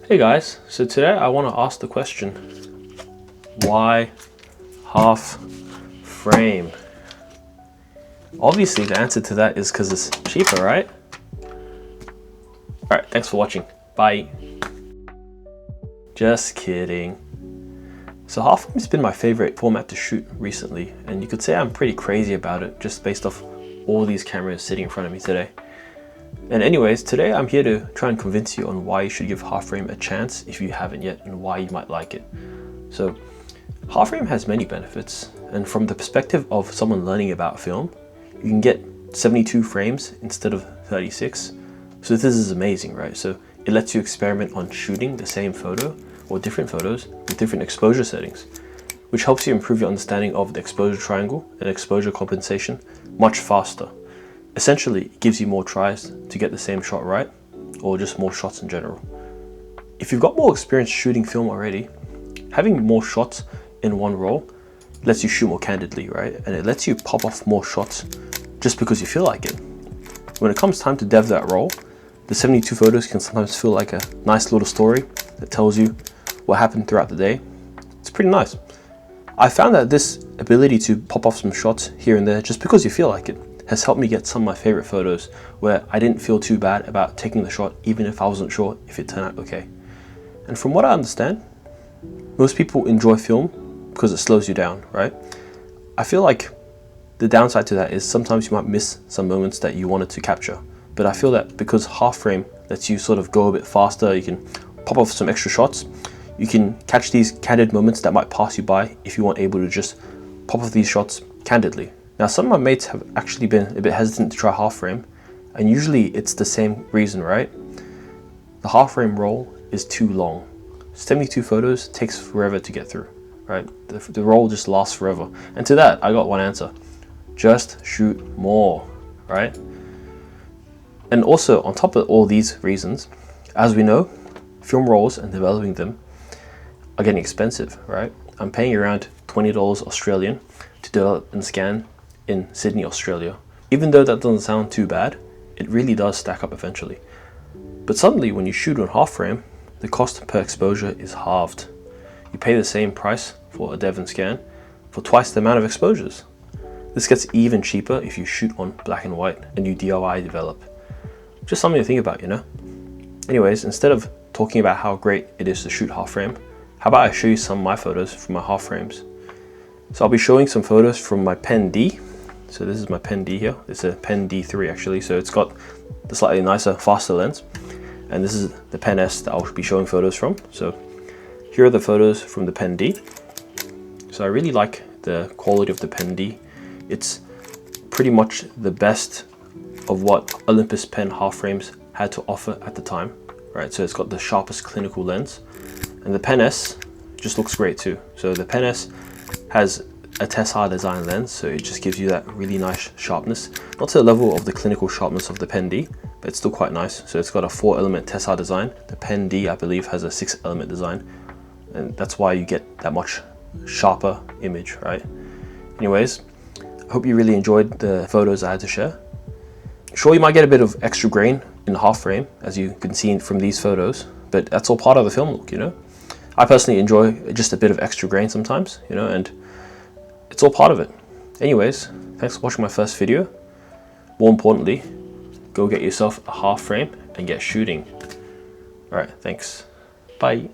Hey guys, so today I want to ask the question, why half frame? Obviously the answer to that is because it's cheaper, right? Alright, thanks for watching. Bye. Just kidding. So half frame's been my favorite format to shoot recently, and you could say I'm pretty crazy about it just based off all these cameras sitting in front of me today. And anyways, today I'm here to try and convince you on why you should give half frame a chance if you haven't yet, and why you might like it. So half frame has many benefits, and from the perspective of someone learning about film, you can get 72 frames instead of 36. So this is amazing, right? So it lets you experiment on shooting the same photo or different photos with different exposure settings, which helps you improve your understanding of the exposure triangle and exposure compensation much faster. Essentially, it gives you more tries to get the same shot right, or just more shots in general. If you've got more experience shooting film already, having more shots in one roll lets you shoot more candidly, right? And it lets you pop off more shots just because you feel like it. When it comes time to dev that roll, the 72 photos can sometimes feel like a nice little story that tells you what happened throughout the day. It's pretty nice. I found that this ability to pop off some shots here and there just because you feel like it has helped me get some of my favorite photos where I didn't feel too bad about taking the shot even if I wasn't sure if it turned out okay. And from what I understand, most people enjoy film because it slows you down, right? I feel like the downside to that is sometimes you might miss some moments that you wanted to capture. But I feel that because half frame lets you sort of go a bit faster, you can pop off some extra shots, you can catch these candid moments that might pass you by if you weren't able to just pop off these shots candidly. Now, some of my mates have actually been a bit hesitant to try half frame, and usually it's the same reason, right? The half frame roll is too long. 72 photos takes forever to get through, right? The roll just lasts forever. And to that, I got one answer. Just shoot more, right? And also, on top of all these reasons, as we know, film rolls and developing them are getting expensive, right? I'm paying around $20 Australian to develop and scan in Sydney, Australia. Even though that doesn't sound too bad, it really does stack up eventually. But suddenly, when you shoot on half frame, the cost per exposure is halved. You pay the same price for a dev and scan for twice the amount of exposures. This gets even cheaper if you shoot on black and white and you DIY develop. Just something to think about, you know? Anyways, instead of talking about how great it is to shoot half frame, how about I show you some of my photos from my half frames? So I'll be showing some photos from my Pen D. So this is my Pen D here. It's a Pen D3 actually, so it's got the slightly nicer, faster lens. And this is the Pen S that I'll be showing photos from. So here are the photos from the Pen D. So I really like the quality of the Pen D. It's pretty much the best of what Olympus pen half frames had to offer at the time, right? So it's got the sharpest clinical lens, and the Pen S just looks great too. So the Pen S has a Tessar design lens, so it just gives you that really nice sharpness. Not to the level of the clinical sharpness of the Pen D, but it's still quite nice. So it's got a 4-element Tessar design. The Pen D, I believe, has a 6-element design, and that's why you get that much sharper image, right? Anyways, I hope you really enjoyed the photos I had to share. Sure, you might get a bit of extra grain in the half frame, as you can see from these photos, but that's all part of the film look, you know? I personally enjoy just a bit of extra grain sometimes, you know, and it's all part of it. Anyways, thanks for watching my first video. More importantly, go get yourself a half frame and get shooting. All right, thanks. Bye.